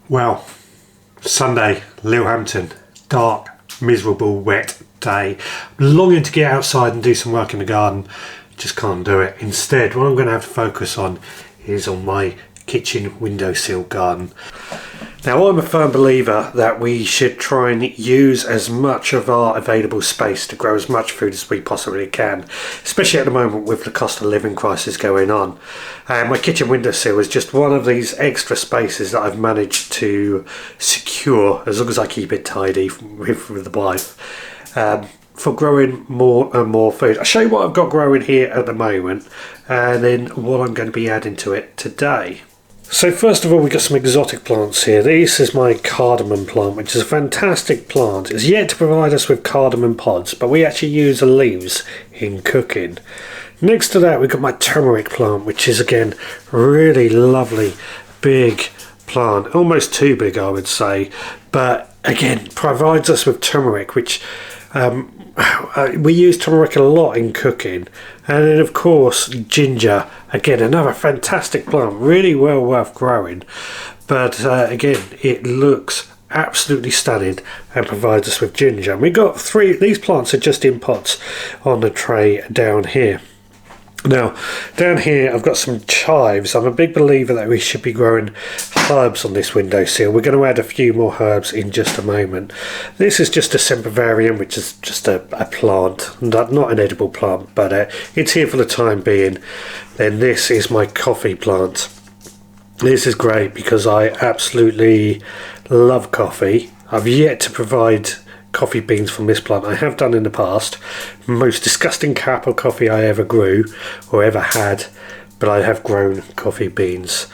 Well, Sunday, Littlehampton, dark, miserable, wet day. Longing to get outside and do some work in the garden, just can't do it. Instead, what I'm going to have to focus on is on my kitchen windowsill garden. Now, I'm a firm believer that we should try and use as much of our available space to grow as much food as we possibly can, especially at the moment with the cost of living crisis going on. And my kitchen windowsill is just one of these extra spaces that I've managed to secure, as long as I keep it tidy with the wife, for growing more and more food. I'll show you what I've got growing here at the moment and then what I'm going to be adding to it today. So first of all, we've got some exotic plants here. This is my cardamom plant, which is a fantastic plant. It's yet to provide us with cardamom pods, but we actually use the leaves in cooking. Next to that, we've got my turmeric plant, which is again really lovely, big plant, almost too big I would say, but again provides us with turmeric, which we use turmeric a lot in cooking. And then of course ginger, again another fantastic plant, really well worth growing, but again it looks absolutely stunning and provides us with ginger. And we got three, these plants are just in pots on the tray down here. Now down here I've got some chives. I'm a big believer that we should be growing herbs on this windowsill. We're going to add a few more herbs in just a moment. This is just a sempervarium, which is just a plant, not an edible plant, but it's here for the time being. Then this is my coffee plant. This is great because I absolutely love coffee. I've yet to provide coffee beans from this plant. I have done in the past. Most disgusting cup of coffee I ever grew or ever had, but I have grown coffee beans.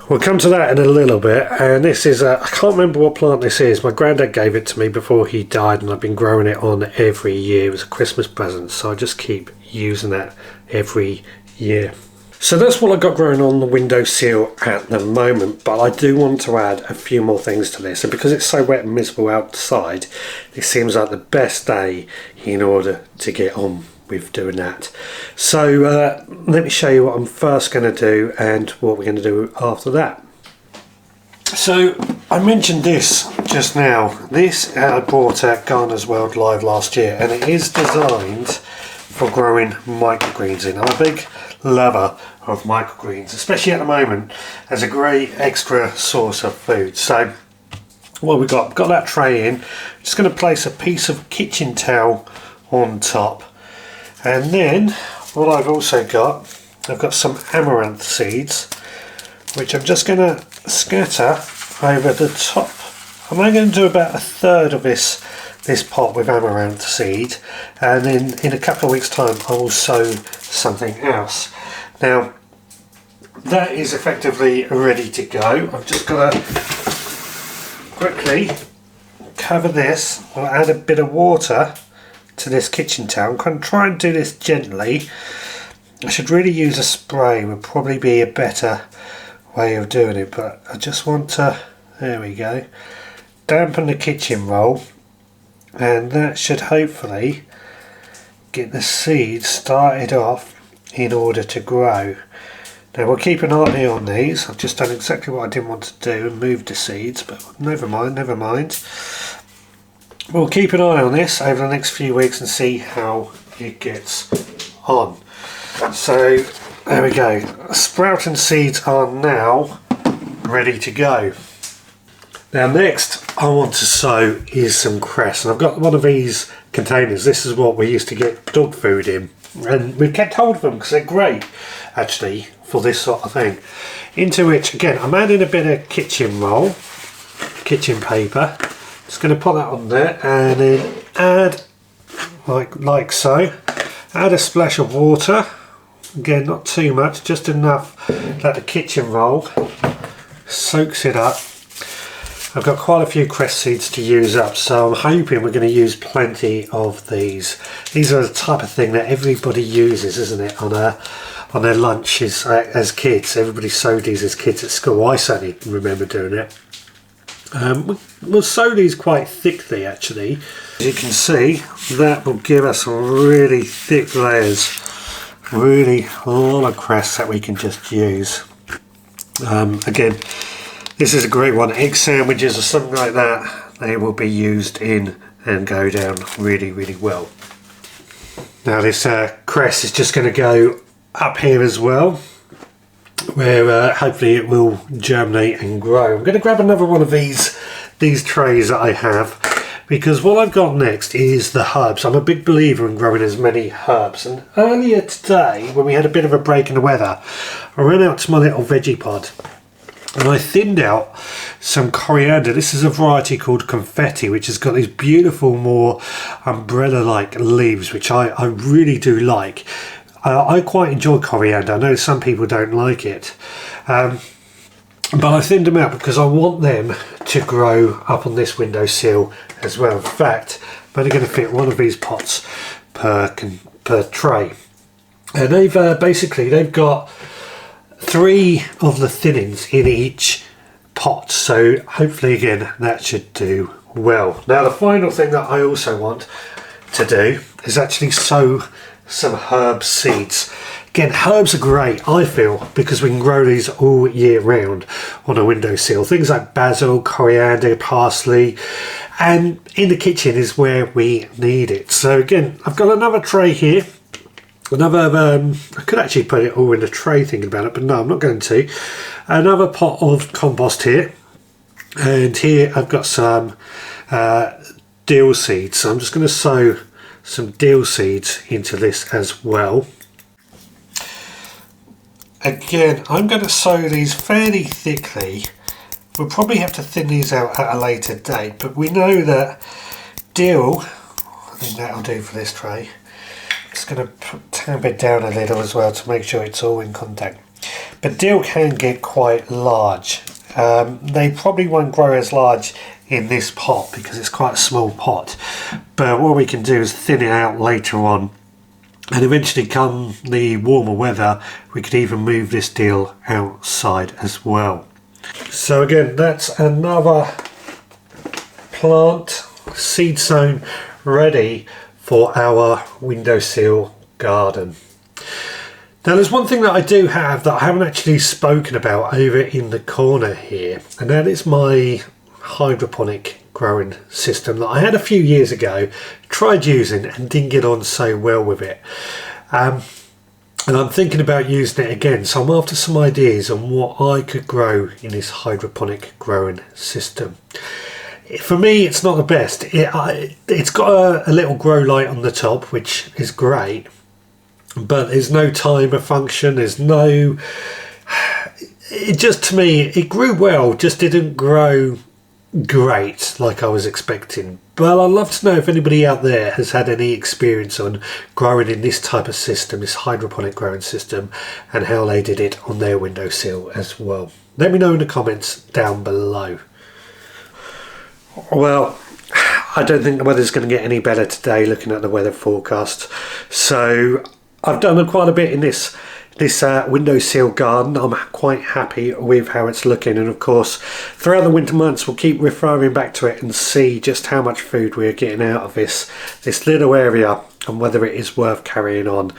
We'll come to that in a little bit. And this is I can't remember what plant this is. My granddad gave it to me before he died, and I've been growing it on every year. It was a Christmas present, so I just keep using that every year. So that's what I've got growing on the windowsill at the moment, but I do want to add a few more things to this, and because it's so wet and miserable outside, it seems like the best day in order to get on with doing that. So let me show you what I'm first going to do and what we're going to do after that. So I mentioned this just now. This I bought at Gardener's World Live last year, and it is designed for growing microgreens in. I'm a big lover of microgreens, especially at the moment, as a great extra source of food. So what we've got that tray in. Just going to place a piece of kitchen towel on top, and then what I've also got, I've got some amaranth seeds, which I'm just going to scatter over the top. I'm only going to do about a third of this pot with amaranth seed, and then in a couple of weeks time I will sow something else. Now that is effectively ready to go. I've just got to quickly cover this. I'll add a bit of water to this kitchen towel. I'm going to try and do this gently. I should really use a spray, would probably be a better way of doing it, but I just want to, there we go, dampen the kitchen roll, and that should hopefully get the seeds started off in order to grow. Now we'll keep an eye on these. I've just done exactly what I didn't want to do and moved the seeds, but never mind. We'll keep an eye on this over the next few weeks and see how it gets on. So there we go. Sprouting seeds are now ready to go. Now next I want to sow is some cress, and I've got one of these containers. This is what we used to get dog food in, and we've kept hold of them because they're great actually for this sort of thing. Into which again I'm adding a bit of kitchen roll, kitchen paper. Just going to put that on there, and then add like so. Add a splash of water. Again, not too much, just enough that the kitchen roll soaks it up. I've got quite a few cress seeds to use up, so I'm hoping we're going to use plenty of these. These are the type of thing that everybody uses, isn't it, on their lunches as kids. Everybody sowed these as kids at school. I certainly remember doing it. We'll sow these quite thickly actually. As you can see, that will give us really thick layers, really a lot of cress that we can just use. Again, This is a great one. Egg sandwiches or something like that, they will be used in and go down really, really well. Now this cress is just going to go up here as well, where hopefully it will germinate and grow. I'm going to grab another one of these trays that I have, because what I've got next is the herbs. I'm a big believer in growing as many herbs, and earlier today when we had a bit of a break in the weather, I ran out to my little veggie pod and I thinned out some coriander. This is a variety called confetti, which has got these beautiful, more umbrella-like leaves, which I really do like. I quite enjoy coriander. I know some people don't like it. But I thinned them out because I want them to grow up on this windowsill as well. In fact, I'm only going to fit one of these pots per tray. And they've got 3 of the thinnings in each pot, so hopefully again that should do well. Now the final thing that I also want to do is actually sow some herb seeds. Again, herbs are great, I feel, because we can grow these all year round on a windowsill. Things like basil, coriander, parsley, and in the kitchen is where we need it. So again, I've got another tray here. Another, I could actually put it all in a tray thinking about it, but no, I'm not going to. Another pot of compost here. And here I've got some dill seeds. So I'm just going to sow some dill seeds into this as well. Again, I'm going to sow these fairly thickly. We'll probably have to thin these out at a later date, but we know that dill, I think that'll do for this tray. Just going to tamp it down a little as well to make sure it's all in contact. But dill can get quite large. They probably won't grow as large in this pot because it's quite a small pot. But what we can do is thin it out later on, and eventually come the warmer weather we could even move this dill outside as well. So again, that's another plant seed sown ready for our windowsill garden. Now there's one thing that I do have that I haven't actually spoken about over in the corner here, and that is my hydroponic growing system that I had a few years ago, tried using and didn't get on so well with it. And I'm thinking about using it again, so I'm after some ideas on what I could grow in this hydroponic growing system. For me, it's not the best. It's got a little grow light on the top, which is great, but there's no timer function. There's no... It just, to me, it grew well, just didn't grow great like I was expecting. But I'd love to know if anybody out there has had any experience on growing in this type of system, this hydroponic growing system, and how they did it on their windowsill as well. Let me know in the comments down below. Well, I don't think the weather's going to get any better today looking at the weather forecast. So I've done quite a bit in this windowsill garden. I'm quite happy with how it's looking, and of course throughout the winter months we'll keep referring back to it and see just how much food we're getting out of this little area and whether it is worth carrying on.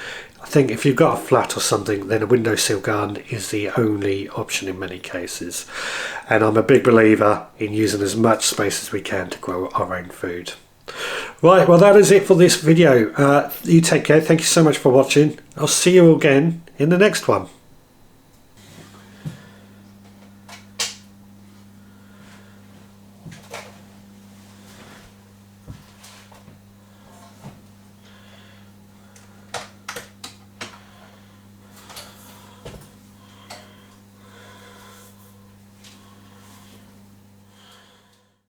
I think if you've got a flat or something, then a windowsill garden is the only option in many cases. And I'm a big believer in using as much space as we can to grow our own food. Right, well that is it for this video. You take care. Thank you so much for watching. I'll see you again in the next one.